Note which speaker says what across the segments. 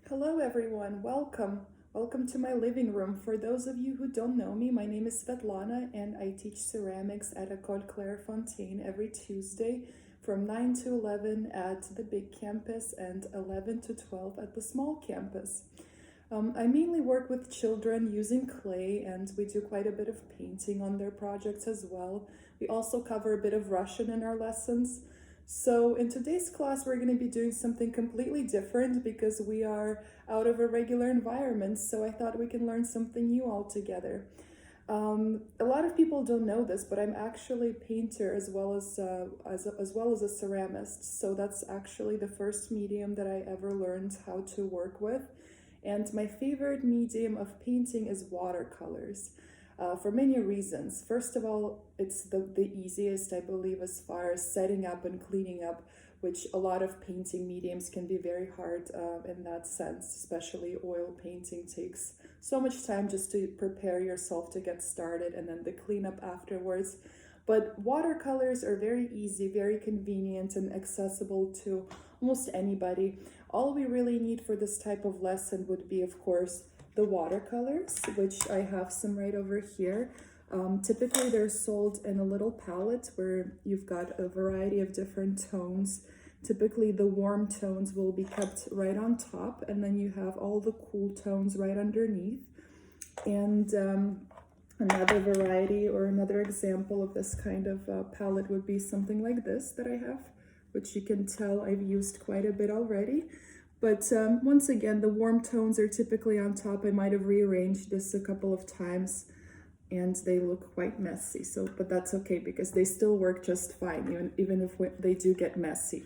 Speaker 1: Hello everyone, welcome. Welcome to my living room. For those of you who don't know me, my name is Svetlana and I teach ceramics at Watercolor every Tuesday from 9 to 11 at the big campus and 11 to 12 at the small campus. I mainly work with children using clay, and we do quite a bit of painting on their projects as well. We also cover a bit of Russian in our lessons. So in today's class, we're going to be doing something completely different because we are out of a regular environment. So I thought we can learn something new all together. A lot of people don't know this, but I'm actually a painter as well as a ceramist. So that's actually the first medium that I ever learned how to work with. And my favorite medium of painting is watercolors. For many reasons. First of all, it's the easiest, I believe, as far as setting up and cleaning up, which a lot of painting mediums can be very hard in that sense, especially oil painting takes so much time just to prepare yourself to get started and then the cleanup afterwards. But watercolors are very easy, very convenient, and accessible to almost anybody. All we really need for this type of lesson would be, of course, the watercolors, which I have some right over here. Typically they're sold in a little palette where you've got a variety of different tones. Typically the warm tones will be kept right on top, and then you have all the cool tones right underneath. And another variety or another example of this kind of palette would be something like this that I have, which you can tell I've used quite a bit already. But once again, the warm tones are typically on top. I might have rearranged this a couple of times and they look quite messy. But that's okay because they still work just fine, even if they do get messy.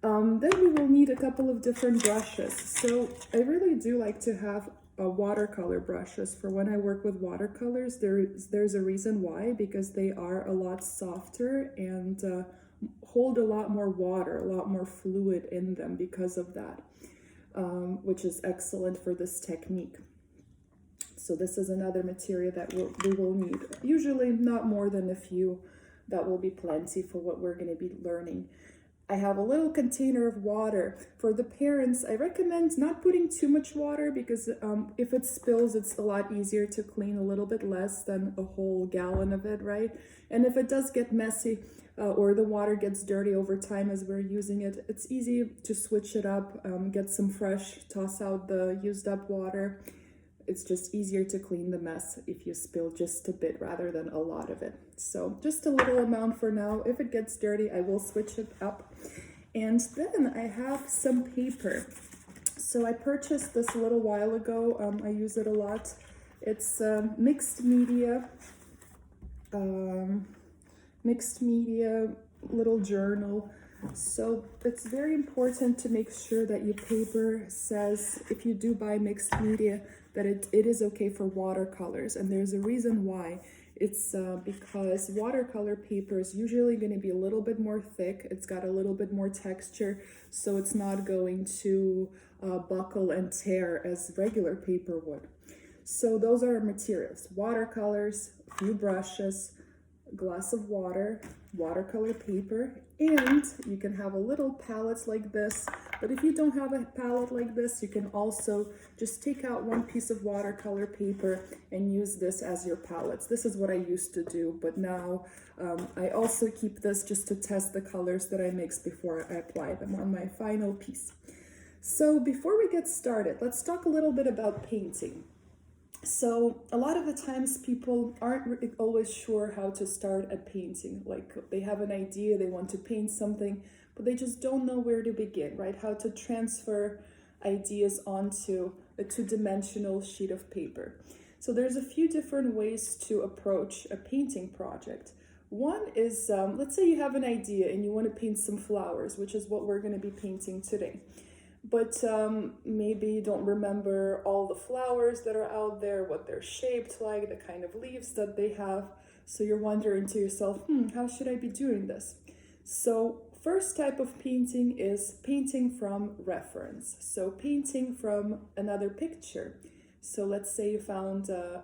Speaker 1: Then we will need a couple of different brushes. So I really do like to have watercolor brushes for when I work with watercolors. There's a reason why, because they are a lot softer and hold a lot more water, a lot more fluid in them because of that, which is excellent for this technique. So this is another material that we will need. Usually not more than a few. That will be plenty for what we're going to be learning. I have a little container of water. For the parents, I recommend not putting too much water because if it spills, it's a lot easier to clean, a little bit less than a whole gallon of it, right? And if it does get messy or the water gets dirty over time as we're using it, it's easy to switch it up, get some fresh, toss out the used up water. It's just easier to clean the mess if you spill just a bit rather than a lot of it. So just a little amount for now. If it gets dirty, I will switch it up. And then I have some paper. So I purchased this a little while ago. I use it a lot. It's mixed media little journal. So it's very important to make sure that your paper says, if you do buy mixed media, that it is okay for watercolors. And there's a reason why. It's because watercolor paper is usually going to be a little bit more thick. It's got a little bit more texture, so it's not going to buckle and tear as regular paper would. So those are our materials: watercolors, a few brushes, a glass of water, watercolor paper, and you can have a little palette like this. But if you don't have a palette like this, you can also just take out one piece of watercolor paper and use this as your palettes. This is what I used to do, but now I also keep this just to test the colors that I mix before I apply them on my final piece. So before we get started, let's talk a little bit about painting. So a lot of the times people aren't always sure how to start at painting. Like they have an idea, they want to paint something, but they just don't know where to begin, right? How to transfer ideas onto a two-dimensional sheet of paper. So there's a few different ways to approach a painting project. One is, let's say you have an idea and you want to paint some flowers, which is what we're going to be painting today. But maybe you don't remember all the flowers that are out there, what they're shaped like, the kind of leaves that they have. So you're wondering to yourself, how should I be doing this? So first type of painting is painting from reference. So painting from another picture. So let's say you found a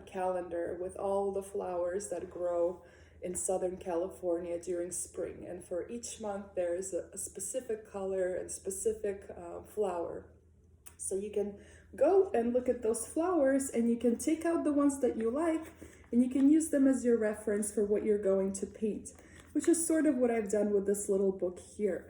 Speaker 1: calendar with all the flowers that grow in Southern California during spring. And for each month, there is a specific color and specific flower. So you can go and look at those flowers, and you can take out the ones that you like, and you can use them as your reference for what you're going to paint, which is sort of what I've done with this little book here.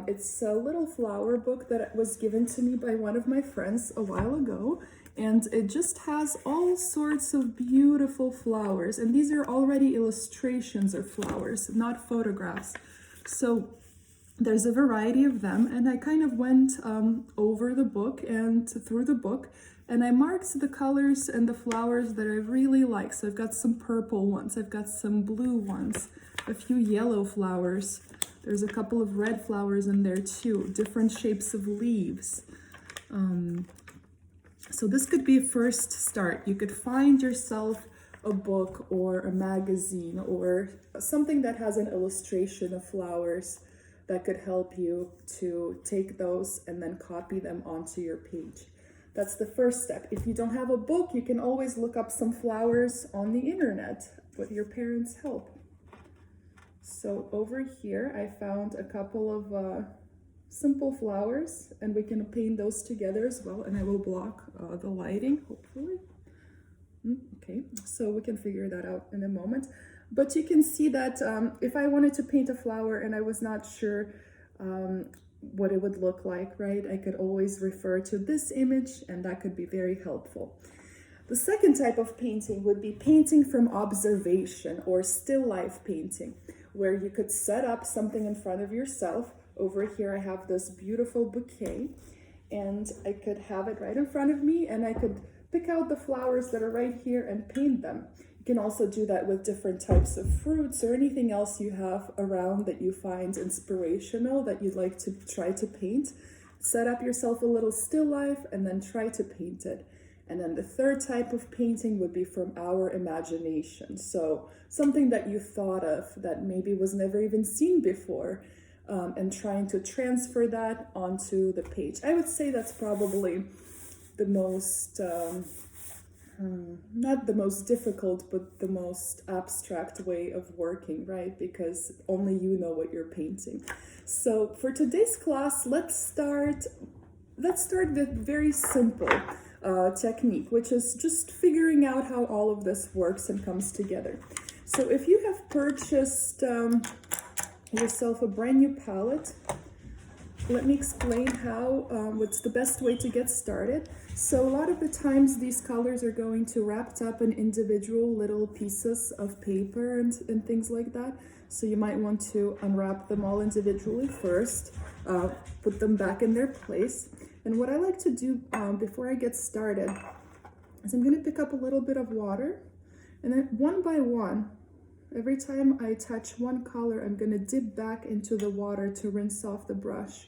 Speaker 1: It's a little flower book that was given to me by one of my friends a while ago, and it just has all sorts of beautiful flowers, and these are already illustrations of flowers, not photographs. So there's a variety of them, and I kind of went over the book and through the book, and I marked the colors and the flowers that I really like. So I've got some purple ones, I've got some blue ones, a few yellow flowers. There's a couple of red flowers in there too, different shapes of leaves. So this could be a first start. You could find yourself a book or a magazine or something that has an illustration of flowers that could help you to take those and then copy them onto your page. That's the first step. If you don't have a book, you can always look up some flowers on the internet with your parents' help. So over here, I found a couple of simple flowers, and we can paint those together as well, and I will block the lighting, hopefully. Okay, so we can figure that out in a moment. But you can see that if I wanted to paint a flower and I was not sure what it would look like, right, I could always refer to this image, and that could be very helpful. The second type of painting would be painting from observation, or still life painting, where you could set up something in front of yourself. Over here I have this beautiful bouquet, and I could have it right in front of me, and I could pick out the flowers that are right here and paint them. You can also do that with different types of fruits or anything else you have around that you find inspirational that you'd like to try to paint. Set up yourself a little still life and then try to paint it. And then the third type of painting would be from our imagination. So something that you thought of that maybe was never even seen before, and trying to transfer that onto the page. I would say that's probably the most, not the most difficult, but the most abstract way of working, right? Because only you know what you're painting. So for today's class, let's start with very simple technique, which is just figuring out how all of this works and comes together. So if you have purchased yourself a brand new palette, let me explain how, what's the best way to get started. So a lot of the times these colors are going to wrapped up in individual little pieces of paper and things like that. So you might want to unwrap them all individually first, put them back in their place. And what I like to do before I get started is I'm going to pick up a little bit of water, and then one by one, every time I touch one color, I'm going to dip back into the water to rinse off the brush.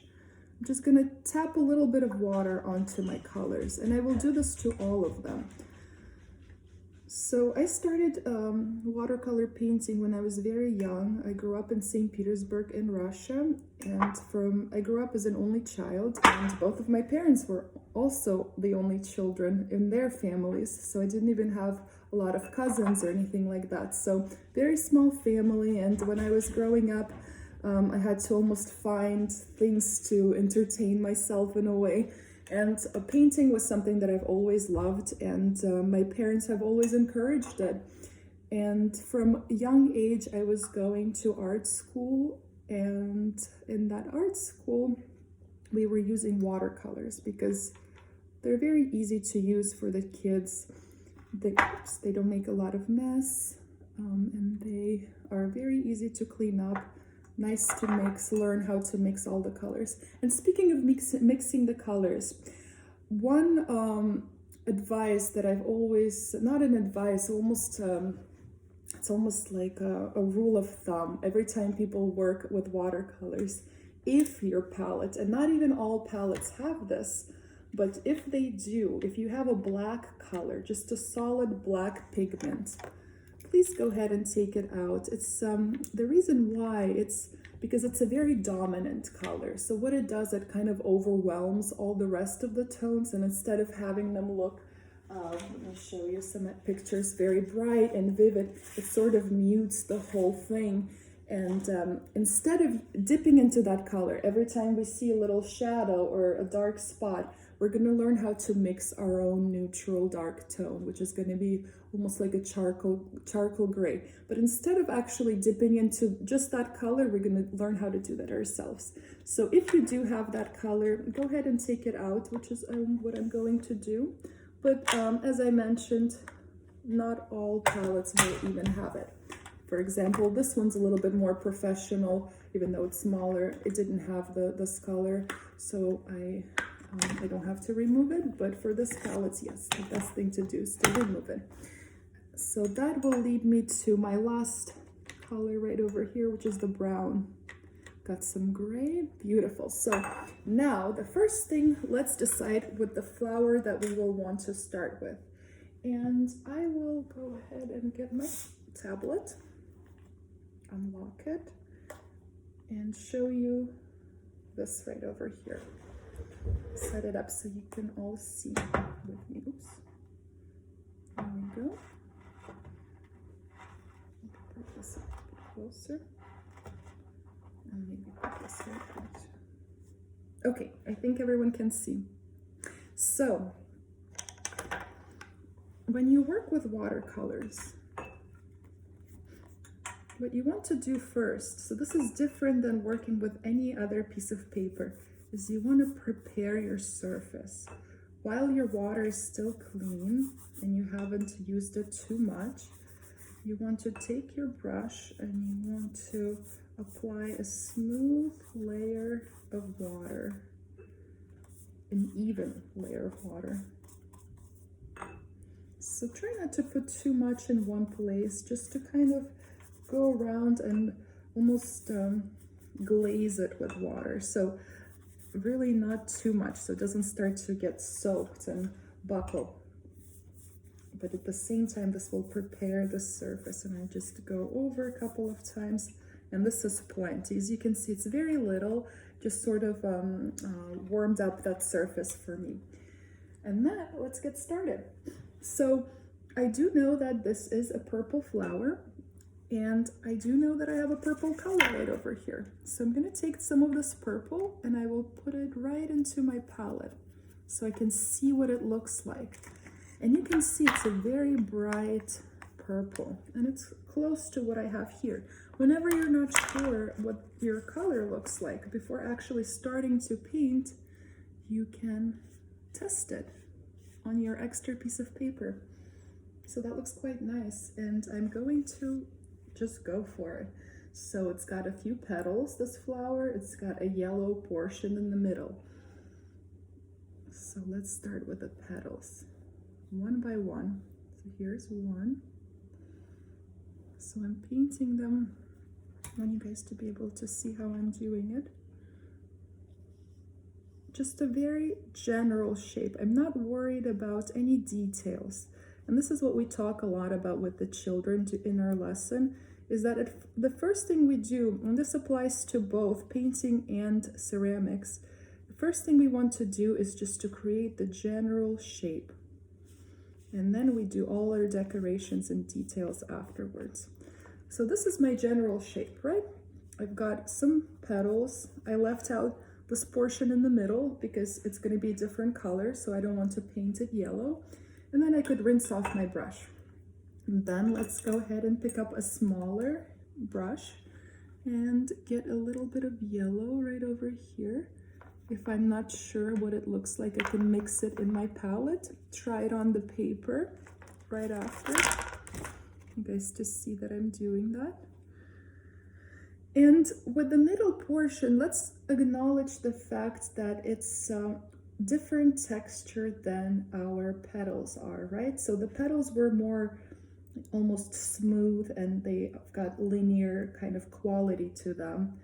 Speaker 1: I'm just going to tap a little bit of water onto my colors, and I will do this to all of them. So I started watercolor painting when I was very young. I grew up in St. Petersburg in Russia, and I grew up as an only child, and both of my parents were also the only children in their families, so I didn't even have a lot of cousins or anything like that. So very small family, and when I was growing up, I had to almost find things to entertain myself in a way. And painting was something that I've always loved, and my parents have always encouraged it. And from a young age, I was going to art school, and in that art school, we were using watercolors because they're very easy to use for the kids. They don't make a lot of mess, and they are very easy to clean up. Nice to learn how to mix all the colors. And speaking of mixing the colors, one advice that I've always, not an advice, almost it's almost like a rule of thumb every time people work with watercolors. If your palette, and not even all palettes have this, but if they do, if you have a black color, just a solid black pigment, please go ahead and take it out. It's the reason why, it's because it's a very dominant color. So what it does, it kind of overwhelms all the rest of the tones, and instead of having them look Let me show you some pictures, very bright and vivid. It sort of mutes the whole thing. And instead of dipping into that color, every time we see a little shadow or a dark spot, we're going to learn how to mix our own neutral dark tone, which is going to be almost like a charcoal gray. But instead of actually dipping into just that color, we're going to learn how to do that ourselves. So if you do have that color, go ahead and take it out, which is what I'm going to do. But as I mentioned, not all palettes will even have it. For example, this one's a little bit more professional, even though it's smaller. It didn't have this color, so I don't have to remove it. But for this palette, yes, the best thing to do is to remove it. So that will lead me to my last color right over here, which is the brown. Got some gray, beautiful. So now the first thing, let's decide with the flower that we will want to start with. And I will go ahead and get my tablet, unlock it, and show you this right over here. Set it up so you can all see with me. Oops. There we go. Put this a bit closer. And maybe put this right. Okay, I think everyone can see. So, when you work with watercolors, what you want to do first, so this is different than working with any other piece of paper, is you want to prepare your surface. While your water is still clean and you haven't used it too much, you want to take your brush and you want to apply a smooth layer of water, an even layer of water. So try not to put too much in one place, just to kind of go around and almost glaze it with water. So really not too much, so it doesn't start to get soaked and buckle. But at the same time, this will prepare the surface, and I just go over a couple of times. And this is plenty. As you can see, it's very little, just sort of warmed up that surface for me. And then let's get started. So I do know that this is a purple flower, and I do know that I have a purple color right over here. So I'm gonna take some of this purple and I will put it right into my palette so I can see what it looks like. And you can see it's a very bright purple, and it's close to what I have here. Whenever you're not sure what your color looks like, before actually starting to paint, you can test it on your extra piece of paper. So that looks quite nice, and I'm going to just go for it. So it's got a few petals, this flower. It's got a yellow portion in the middle. So let's start with the petals, one by one. So here's one. So I'm painting them. I want you guys to be able to see how I'm doing it. Just a very general shape. I'm not worried about any details. And this is what we talk a lot about with the children in our lesson, is that the first thing we do, and this applies to both painting and ceramics, the first thing we want to do is just to create the general shape. And then we do all our decorations and details afterwards. So this is my general shape, right? I've got some petals. I left out this portion in the middle because it's going to be a different color, so I don't want to paint it yellow. And then I could rinse off my brush. And then let's go ahead and pick up a smaller brush and get a little bit of yellow right over here. If I'm not sure what it looks like, I can mix it in my palette, try it on the paper right after. You guys to see that I'm doing that. And with the middle portion, let's acknowledge the fact that it's different texture than our petals are, right? So the petals were more almost smooth and they've got linear kind of quality to them.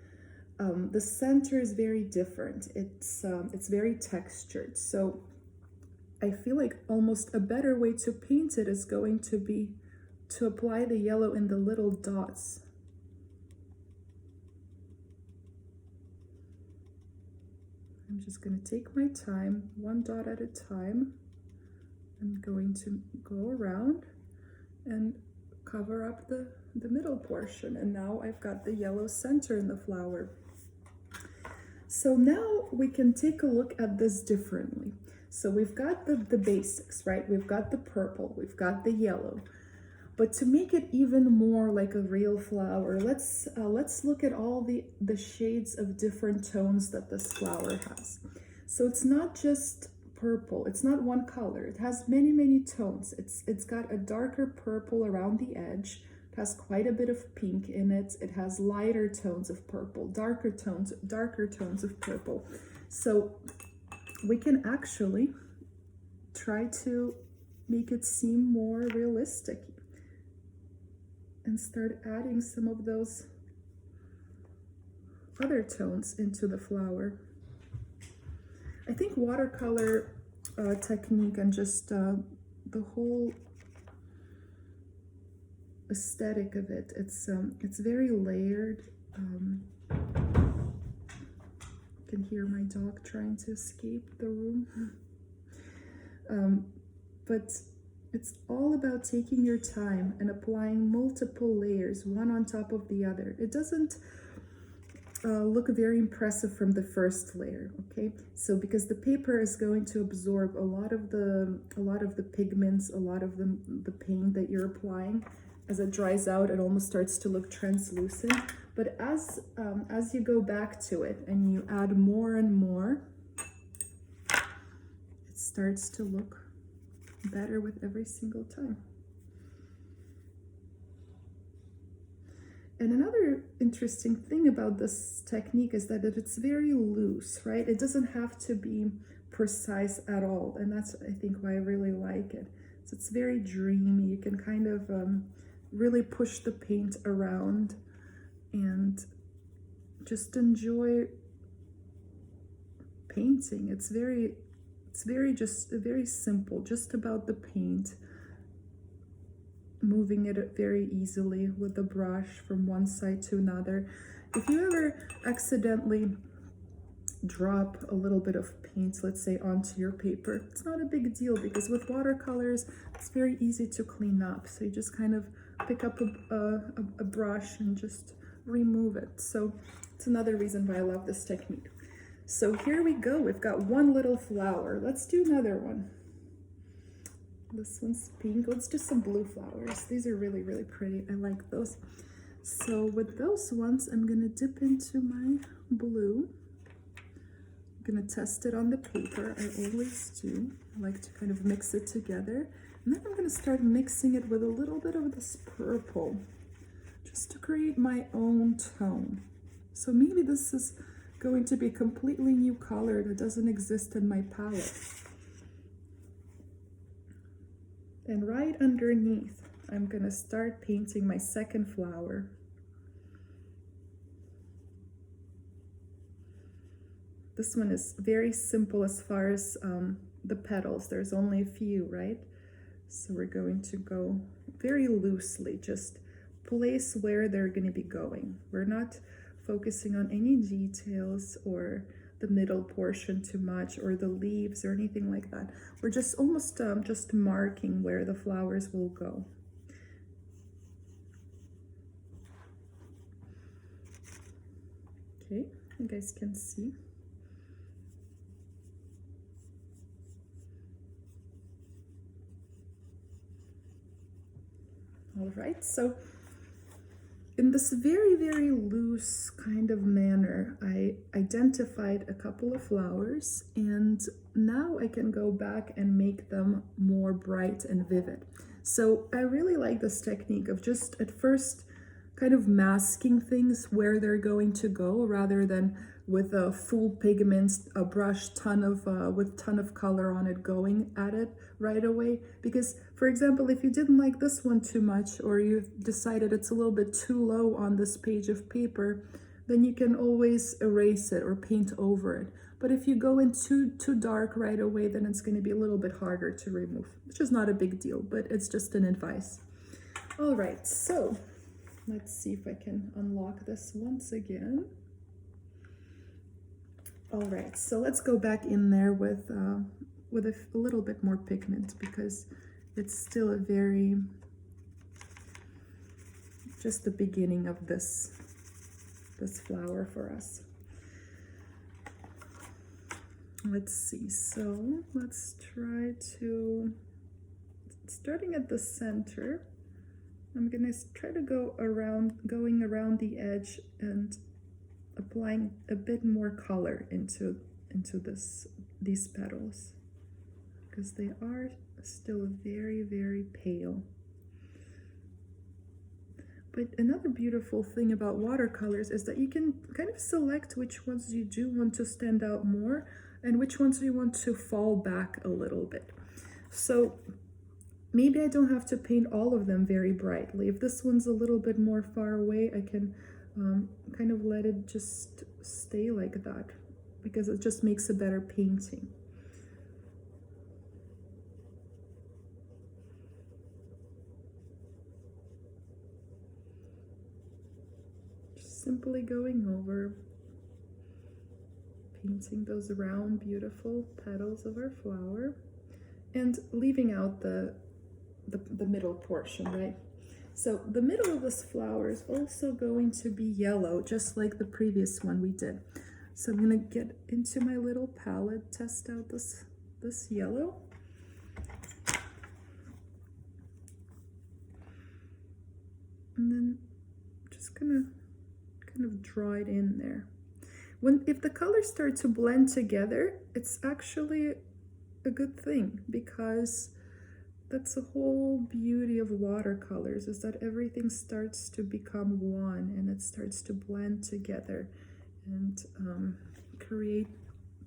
Speaker 1: The center is very different. It's very textured. So I feel like almost a better way to paint it is going to be to apply the yellow in the little dots. I'm just going to take my time, one dot at a time, I'm going to go around and cover up the middle portion, and now I've got the yellow center in the flower. So now we can take a look at this differently. So we've got the basics, right? We've got the purple, we've got the yellow. But to make it even more like a real flower, let's look at all the shades of different tones that this flower has. So it's not just purple, it's not one color, it has many tones. It's got a darker purple around the edge, it has quite a bit of pink in it, it has lighter tones of purple, darker tones of purple. So we can actually try to make it seem more realistic and start adding some of those other tones into the flower. I think watercolor technique and just the whole aesthetic of it, it's very layered. You can hear my dog trying to escape the room. But it's all about taking your time and applying multiple layers, one on top of the other. It doesn't look very impressive from the first layer, okay? So because the paper is going to absorb a lot of the pigments, a lot of the paint that you're applying. As it dries out, it almost starts to look translucent. But as you go back to it and you add more and more, it starts to look better with every single time. And another interesting thing about this technique is that it's very loose, right? It doesn't have to be precise at all. And that's, I think, why I really like it. So it's very dreamy. You can kind of really push the paint around and just enjoy painting. It's very simple, just about the paint, moving it very easily with the brush from one side to another. If you ever accidentally drop a little bit of paint, let's say, onto your paper, it's not a big deal, because with watercolors, it's very easy to clean up. So you just kind of pick up a brush and just remove it. So it's another reason why I love this technique. So here we go, we've got one little flower. Let's do another one. This one's pink. Let's do some blue flowers. These are really pretty. I like those. So with those ones, I'm gonna dip into my blue. I'm gonna test it on the paper. I always do. I like to kind of mix it together. And then I'm gonna start mixing it with a little bit of this purple, just to create my own tone. So maybe this is going to be a completely new color that doesn't exist in my palette. And right underneath, I'm gonna start painting my second flower. This one is very simple as far as the petals. There's only a few, right? So we're going to go very loosely, just place where they're gonna be going. We're not focusing on any details or the middle portion too much, or the leaves or anything like that. We're just almost just marking where the flowers will go. Okay, you guys can see. All right, so in this very loose kind of manner, I identified a couple of flowers, and now I can go back and make them more bright and vivid. So I really like this technique of just at first kind of masking things where they're going to go, rather than with a full pigment, a brush with ton of color on it, going at it right away. Because, for example, if you didn't like this one too much, or you decided it's a little bit too low on this page of paper, then you can always erase it or paint over it. But if you go in too dark right away, then it's going to be a little bit harder to remove, which is not a big deal, but it's just an advice. All right, so let's see if I can unlock this once again. All right, so let's go back in there with with a little bit more pigment, because it's still a very, just the beginning of this flower for us. Let's see, so let's try to, starting at the center, I'm gonna try to going around the edge and applying a bit more color into these petals, because they are still very, very pale. But another beautiful thing about watercolors is that you can kind of select which ones you do want to stand out more and which ones you want to fall back a little bit. So maybe I don't have to paint all of them very brightly. If this one's a little bit more far away, I can kind of let it just stay like that, because it just makes a better painting. Simply going over, painting those round, beautiful petals of our flower, and leaving out the middle portion, right? So the middle of this flower is also going to be yellow, just like the previous one we did. So I'm gonna get into my little palette, test out this yellow. And then just gonna kind of draw it in there. If the colors start to blend together, it's actually a good thing, because that's the whole beauty of watercolors, is that everything starts to become one and it starts to blend together and create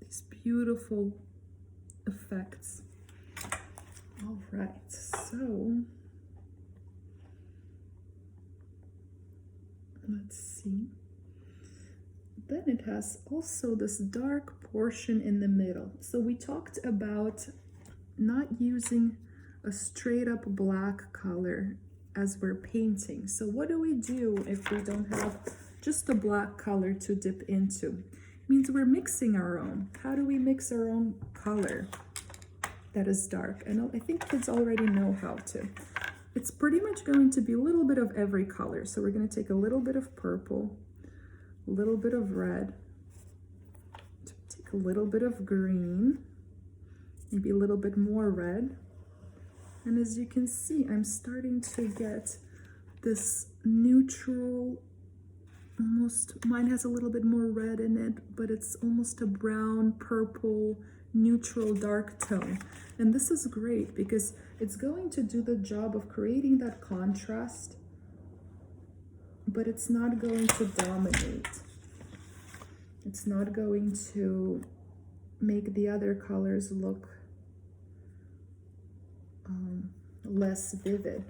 Speaker 1: these beautiful effects. All right, so let's see. Then it has also this dark portion in the middle. So we talked about not using a straight up black color as we're painting. So what do we do if we don't have just a black color to dip into? It means we're mixing our own. How do we mix our own color that is dark? And I think kids already know how to. It's pretty much going to be a little bit of every color. So we're going to take a little bit of purple, a little bit of red, take a little bit of green, maybe a little bit more red. And as you can see, I'm starting to get this neutral, almost, mine has a little bit more red in it, but it's almost a brown, purple, neutral, dark tone. And this is great because it's going to do the job of creating that contrast, but it's not going to dominate. It's not going to make the other colors look less vivid.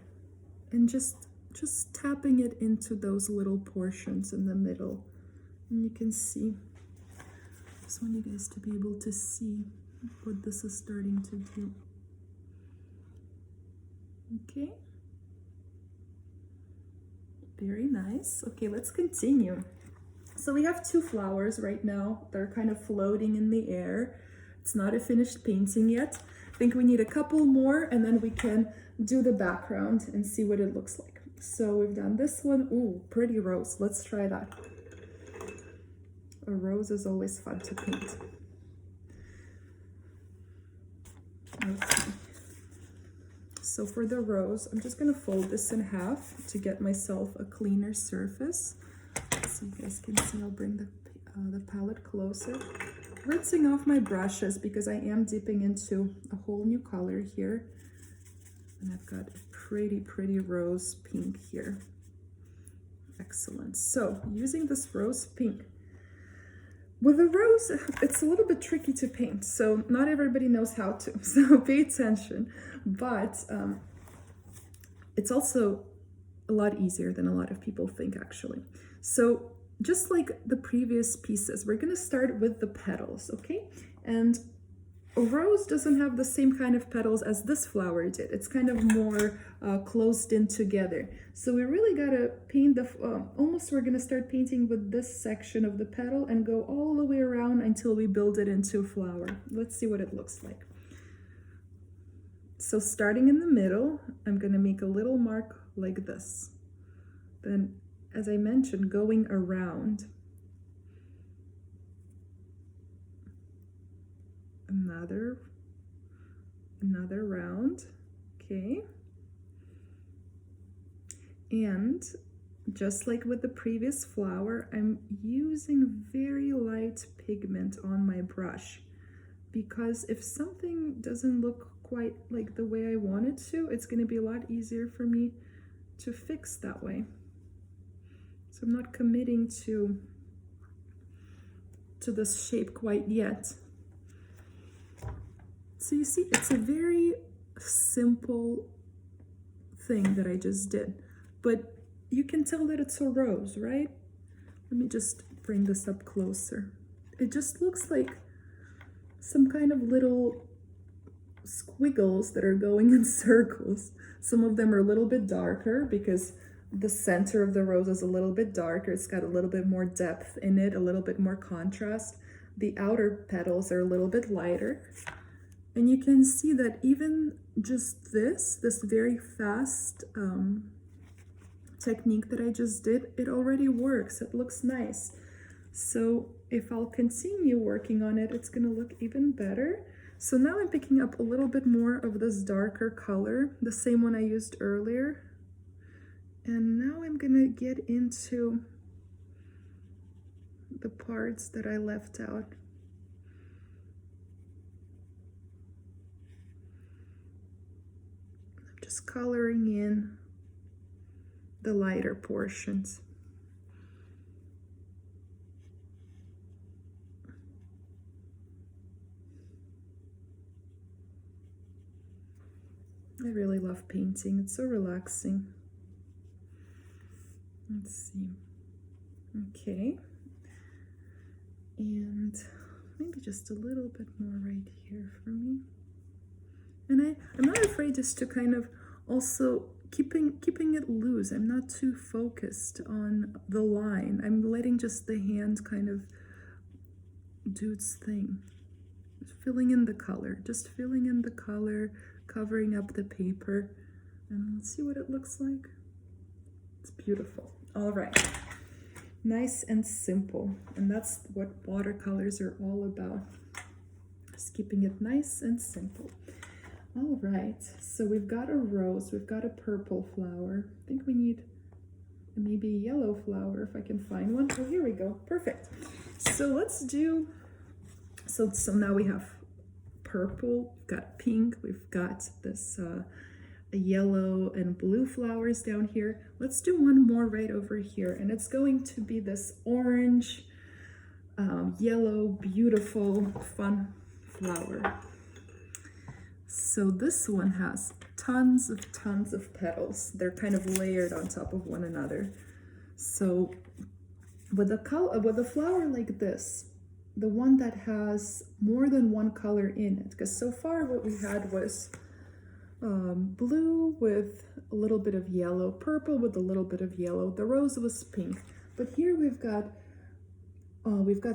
Speaker 1: And just tapping it into those little portions in the middle. And you can see, I just want you guys to be able to see what this is starting to do. Okay. Very nice. Okay, let's continue. So we have two flowers right now. They're kind of floating in the air. It's not a finished painting yet. I think we need a couple more and then we can do the background and see what it looks like. So we've done this one. Ooh, pretty rose. Let's try that. A rose is always fun to paint. Okay. So for the rose, I'm just gonna fold this in half to get myself a cleaner surface. So you guys can see, I'll bring the palette closer. Rinsing off my brushes because I am dipping into a whole new color here. And I've got a pretty rose pink here. Excellent. So using this rose pink. With a rose, it's a little bit tricky to paint, so not everybody knows how to, so pay attention. But it's also a lot easier than a lot of people think, actually. So just like the previous pieces, we're going to start with the petals, okay? And a rose doesn't have the same kind of petals as this flower did. It's kind of more closed in together. So we really got to paint the, we're going to start painting with this section of the petal and go all the way around until we build it into a flower. Let's see what it looks like. So starting in the middle, I'm going to make a little mark like this. Then, as I mentioned, going around, another round, okay? And just like with the previous flower, I'm using very light pigment on my brush, because if something doesn't look quite like the way I want it to, it's going to be a lot easier for me to fix that way. So I'm not committing to this shape quite yet. So you see, it's a very simple thing that I just did, but you can tell that it's a rose, right? Let me just bring this up closer. It just looks like some kind of little squiggles that are going in circles. Some of them are a little bit darker because the center of the rose is a little bit darker. It's got a little bit more depth in it, a little bit more contrast. The outer petals are a little bit lighter. And you can see that even just this very fast technique that I just did, it already works. It looks nice. So if I'll continue working on it, it's gonna look even better. So now I'm picking up a little bit more of this darker color, the same one I used earlier. And now I'm gonna get into the parts that I left out. I'm just coloring in the lighter portions. I really love painting. It's so relaxing. Let's see. Okay. And maybe just a little bit more right here for me. And I'm not afraid just to kind of also keeping it loose. I'm not too focused on the line. I'm letting just the hand kind of do its thing. Filling in the color, just filling in the color, covering up the paper, and let's see what it looks like. It's beautiful. All right, nice and simple, and that's what watercolors are all about, just keeping it nice and simple. All right, so we've got a rose, we've got a purple flower. I think we need maybe a yellow flower if I can find one. Oh, here we go, perfect. So let's do, so now we have purple, we've got pink, we've got this yellow and blue flowers down here. Let's do one more right over here, and it's going to be this orange, yellow, beautiful, fun flower. So this one has tons of petals. They're kind of layered on top of one another. So with a flower like this, the one that has more than one color in it, because so far what we had was blue with a little bit of yellow, purple with a little bit of yellow. The rose was pink, but here we've got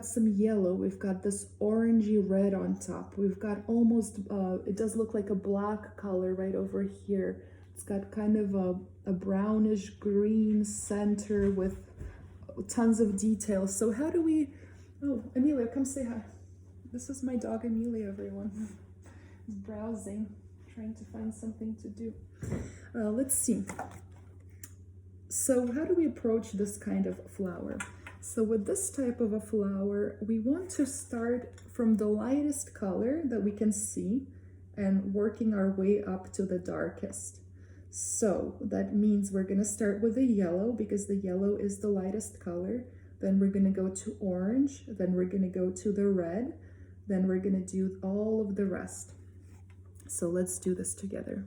Speaker 1: some yellow. We've got this orangey red on top. We've got almost it does look like a black color right over here. It's got kind of a brownish green center with tons of details. So how do we? Oh, Amelia, come say hi. This is my dog Amelia, everyone. He's browsing, trying to find something to do. Let's see. So how do we approach this kind of flower? So with this type of a flower, we want to start from the lightest color that we can see and working our way up to the darkest. So that means we're gonna start with the yellow because the yellow is the lightest color. Then we're gonna go to orange, then we're gonna go to the red, then we're gonna do all of the rest. So let's do this together.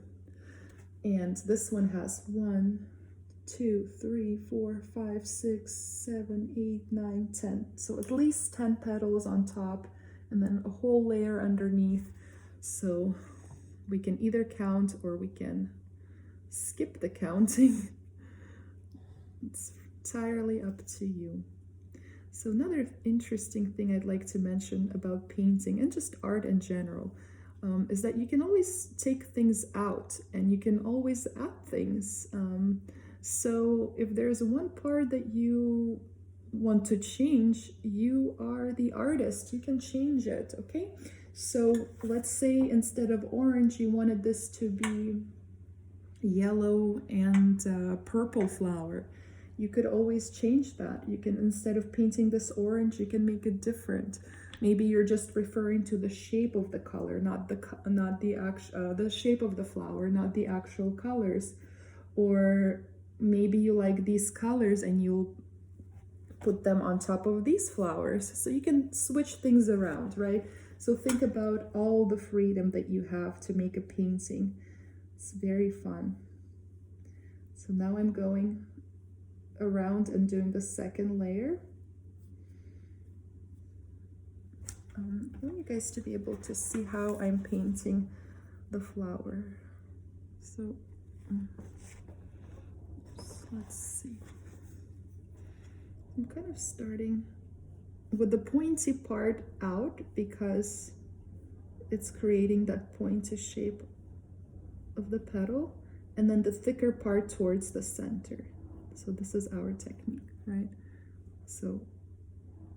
Speaker 1: And this one has 1, 2, 3, 4, 5, 6, 7, 8, 9, 10. So at least 10 petals on top and then a whole layer underneath. So we can either count or we can skip the counting. It's entirely up to you. So another interesting thing I'd like to mention about painting and just art in general, is that you can always take things out and you can always add things. So if there's one part that you want to change, you are the artist, you can change it, okay? So let's say instead of orange, you wanted this to be yellow and purple flower. You could always change that. You can, instead of painting this orange, you can make it different. Maybe you're just referring to the shape of the color, not the shape of the flower, not the actual colors. Or maybe you like these colors and you'll put them on top of these flowers. So you can switch things around, right? So think about all the freedom that you have to make a painting. It's very fun. So now I'm going around and doing the second layer. I want you guys to be able to see how I'm painting the flower. So let's see. I'm kind of starting with the pointy part out because it's creating that pointy shape of the petal, and then the thicker part towards the center. So this is our technique, right? So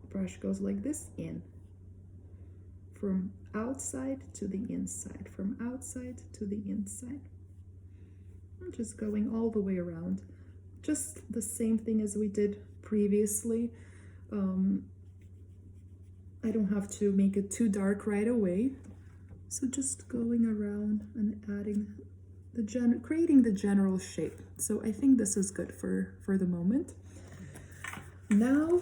Speaker 1: brush goes like this, in, from outside to the inside, from outside to the inside. I'm just going all the way around. Just the same thing as we did previously. I don't have to make it too dark right away. So just going around and adding creating the general shape. So I think this is good for the moment. Now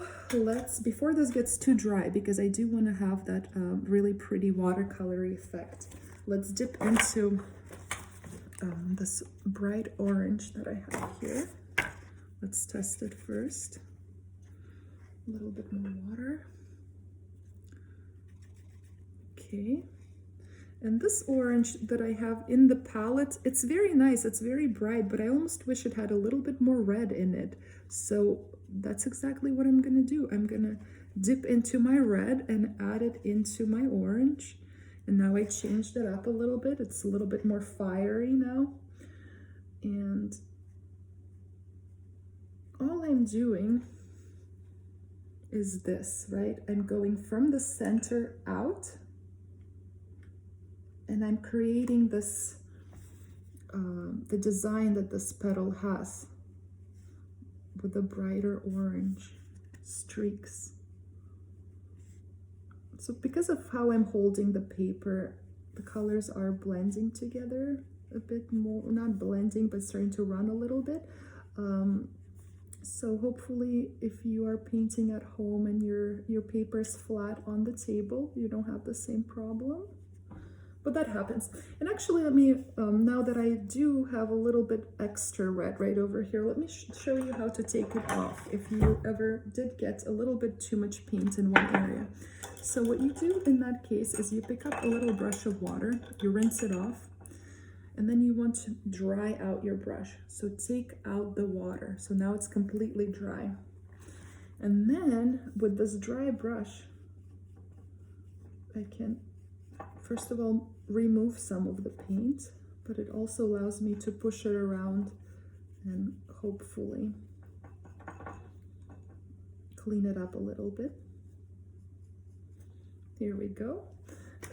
Speaker 1: before this gets too dry, because I do want to have that really pretty watercolor effect, let's dip into this bright orange that I have here. Let's test it first. A little bit more water. Okay. And this orange that I have in the palette, it's very nice, it's very bright, but I almost wish it had a little bit more red in it. So that's exactly what I'm gonna do. I'm gonna dip into my red and add it into my orange. And now I changed it up a little bit. It's a little bit more fiery now. And all I'm doing is this, right? I'm going from the center out, and I'm creating this, the design that this petal has with the brighter orange streaks. So because of how I'm holding the paper, the colors are blending together a bit more, not blending, but starting to run a little bit. So hopefully if you are painting at home and your paper is flat on the table, you don't have the same problem. But that happens. And actually, let me, now that I do have a little bit extra red right over here, let me show you how to take it off if you ever did get a little bit too much paint in one area. So what you do in that case is you pick up a little brush of water, you rinse it off, and then you want to dry out your brush. So take out the water. So now it's completely dry. And then with this dry brush, I can, first of all, remove some of the paint, but it also allows me to push it around and hopefully clean it up a little bit. Here we go.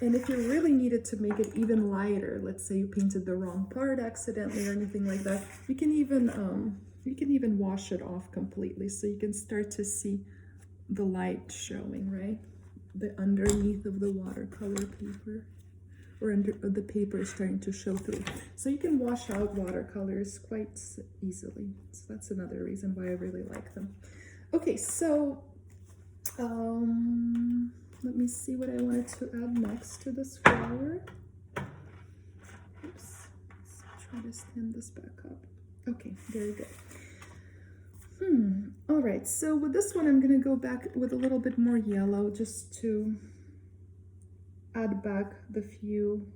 Speaker 1: And if you really needed to make it even lighter, let's say you painted the wrong part accidentally or anything like that, you can even wash it off completely, so you can start to see the light showing, right? The underneath of the watercolor paper, or under the paper is starting to show through. So you can wash out watercolors quite easily. So that's another reason why I really like them. Okay, so let me see what I wanted to add next to this flower. Oops, let's try to stand this back up. Okay, very good. All right, so with this one, I'm gonna go back with a little bit more yellow just to add back the few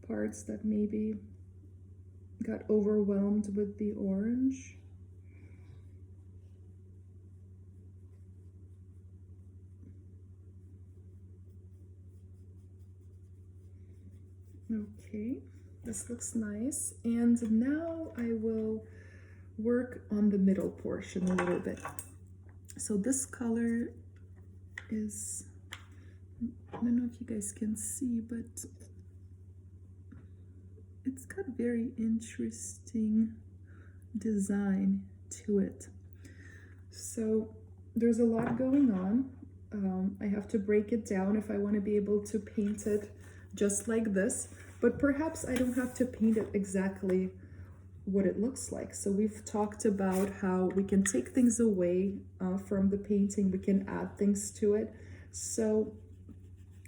Speaker 1: parts that maybe got overwhelmed with the orange. Okay, this looks nice. And now I will work on the middle portion a little bit. So this color is, I don't know if you guys can see, but it's got very interesting design to it. So there's a lot going on. I have to break it down if I want to be able to paint it just like this, but perhaps I don't have to paint it exactly what it looks like. So we've talked about how we can take things away from the painting, we can add things to it. So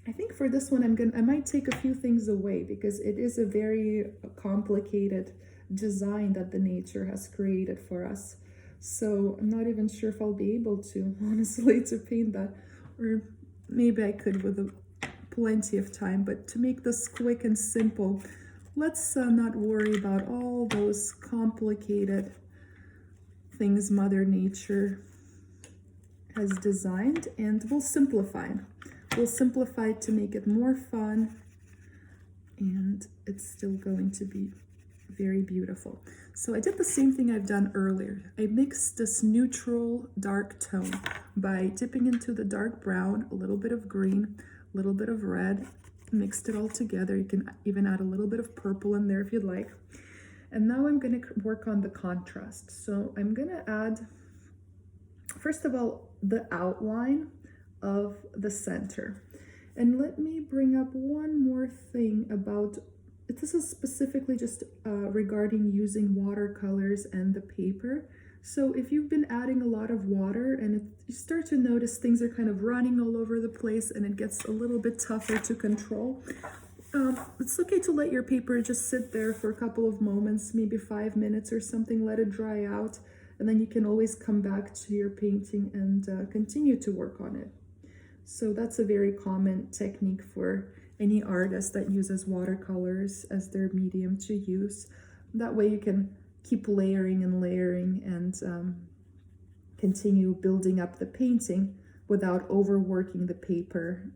Speaker 1: I think for this one I might take a few things away because it is a very complicated design that the nature has created for us. So I'm not even sure if I'll be able to, honestly, to paint that, or maybe I could with plenty of time. But to make this quick and simple, let's not worry about all those complicated things Mother Nature has designed, and we'll simplify. We'll simplify to make it more fun, and it's still going to be very beautiful. So I did the same thing I've done earlier. I mixed this neutral dark tone by dipping into the dark brown, a little bit of green, a little bit of red, mixed it all together. You can even add a little bit of purple in there if you'd like. And now I'm going to work on the contrast. So I'm going to add, first of all, the outline of the center. And let me bring up one more thing about, this is specifically just regarding using watercolors and the paper. So if you've been adding a lot of water and you start to notice things are kind of running all over the place and it gets a little bit tougher to control, it's okay to let your paper just sit there for a couple of moments, maybe 5 minutes or something, let it dry out, and then you can always come back to your painting and continue to work on it. So that's a very common technique for any artist that uses watercolors as their medium to use. That way you can keep layering and layering and continue building up the painting without overworking the paper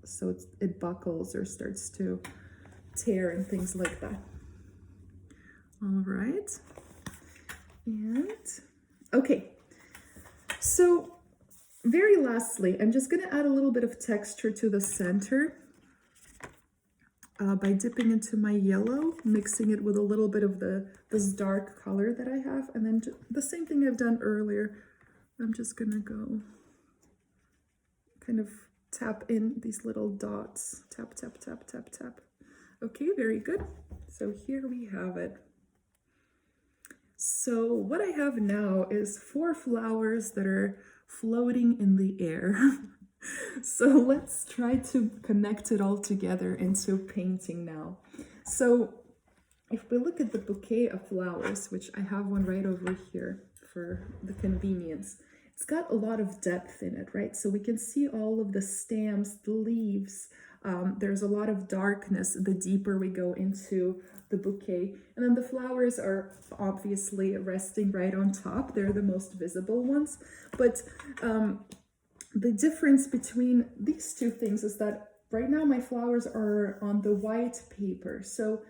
Speaker 1: so it buckles or starts to tear and things like that. All right. And okay, so very lastly, I'm just going to add a little bit of texture to the center by dipping into my yellow, mixing it with a little bit of this dark color that I have, and then the same thing I've done earlier. I'm just going to go kind of tap in these little dots. Tap, tap, tap, tap, tap. Okay, very good. So here we have it. So what I have now is 4 flowers that are floating in the air. So let's try to connect it all together into painting now. So if we look at the bouquet of flowers, which I have one right over here for the convenience, it's got a lot of depth in it, right? So we can see all of the stems, the leaves. There's a lot of darkness the deeper we go into the bouquet. And then the flowers are obviously resting right on top. They're the most visible ones. But the difference between these two things is that right now my flowers are on the white paper. So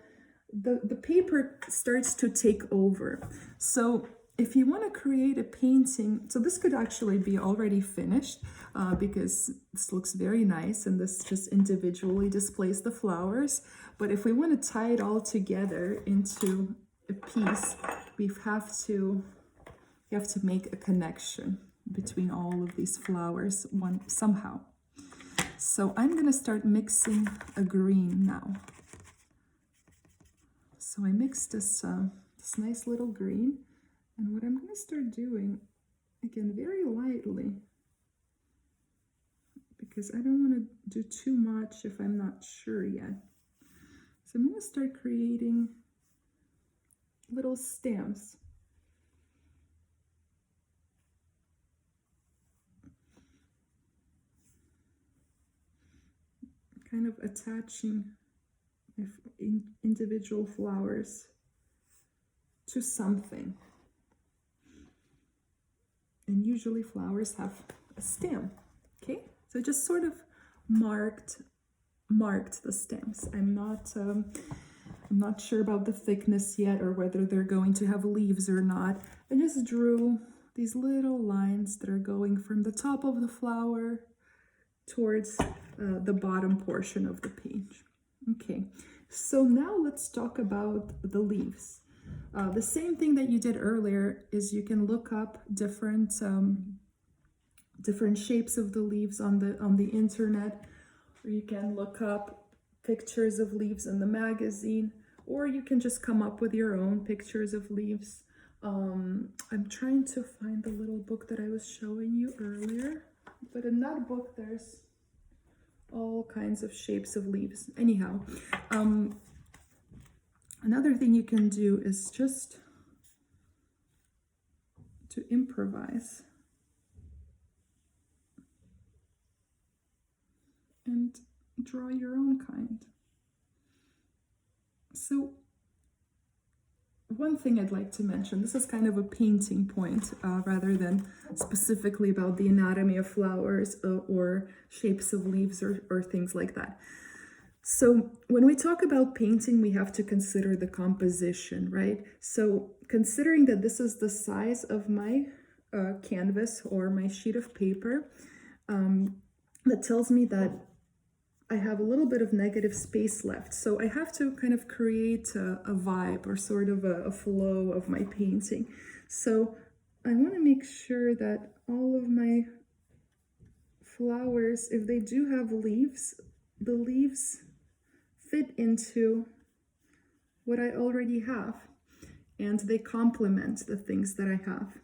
Speaker 1: the paper starts to take over. So if you want to create a painting, so this could actually be already finished because this looks very nice and this just individually displays the flowers. But if we want to tie it all together into a piece, we have to make a connection between all of these flowers somehow. So I'm going to start mixing a green now. So I mixed this nice little green, and what I'm going to start doing, again, very lightly, because I don't want to do too much if I'm not sure yet. So I'm going to start creating little stems. Kind of attaching individual flowers to something. And usually flowers have a stem, okay? So just sort of marked marked the stems. I'm not sure about the thickness yet or whether they're going to have leaves or not. I just drew these little lines that are going from the top of the flower towards the bottom portion of the page. Okay, so now let's talk about the leaves. The same thing that you did earlier is you can look up different shapes of the leaves on the internet, or you can look up pictures of leaves in the magazine, or you can just come up with your own pictures of leaves. I'm trying to find the little book that I was showing you earlier, but in that book there's all kinds of shapes of leaves. Anyhow, another thing you can do is just to improvise and draw your own kind. So one thing I'd like to mention, this is kind of a painting point rather than specifically about the anatomy of flowers or shapes of leaves or things like that. So when we talk about painting, we have to consider the composition, right? So considering that this is the size of my canvas or my sheet of paper, that tells me that I have a little bit of negative space left. So I have to kind of create a vibe or sort of a flow of my painting. So I want to make sure that all of my flowers, if they do have leaves, the leaves fit into what I already have and they complement the things that I have.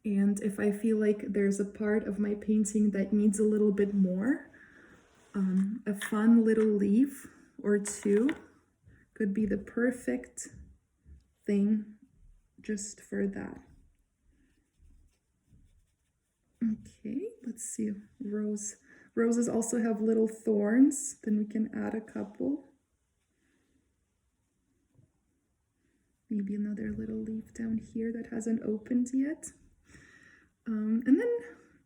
Speaker 1: And if I feel like there's a part of my painting that needs a little bit more, a fun little leaf or two could be the perfect thing just for that. Okay, let's see. Roses also have little thorns, then we can add a couple. Maybe another little leaf down here that hasn't opened yet. And then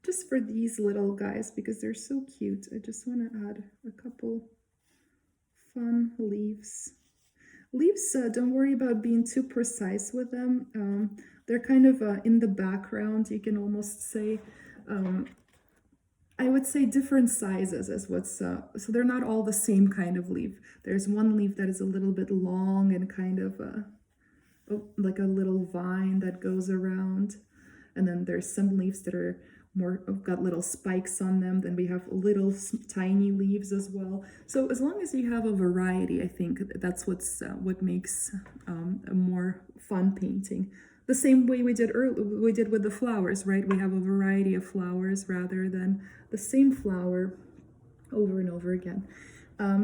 Speaker 1: just for these little guys, because they're so cute, I just want to add a couple fun leaves. Leaves, don't worry about being too precise with them. They're kind of in the background, you can almost say. I would say different sizes is what's, so they're not all the same kind of leaf. There's one leaf that is a little bit long and kind of like a little vine that goes around. And then there's some leaves that are more got little spikes on them. Then we have little tiny leaves as well. So as long as you have a variety, I think that's what makes a more fun painting. The same way we did with the flowers, right? We have a variety of flowers rather than the same flower over and over again.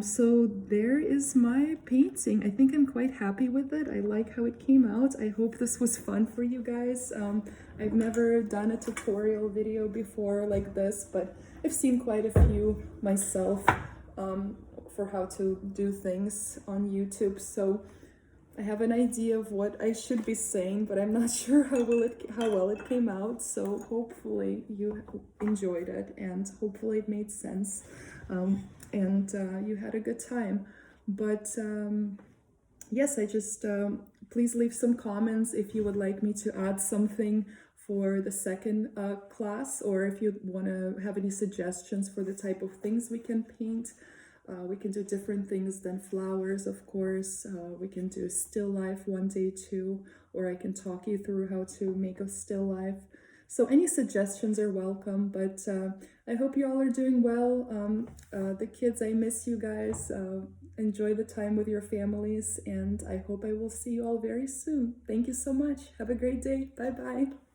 Speaker 1: So there is my painting. I think I'm quite happy with it. I like how it came out. I hope this was fun for you guys. I've never done a tutorial video before like this, but I've seen quite a few myself for how to do things on YouTube. So I have an idea of what I should be saying, but I'm not sure how well it came out. So hopefully you enjoyed it and hopefully it made sense. And you had a good time. But yes, I just please leave some comments if you would like me to add something for the second class, or if you want to have any suggestions for the type of things we can paint. We can do different things than flowers, of course. We can do still life one day too, or I can talk you through how to make a still life. So any suggestions are welcome, but I hope you all are doing well. The kids, I miss you guys. Enjoy the time with your families, and I hope I will see you all very soon. Thank you so much. Have a great day. Bye-bye.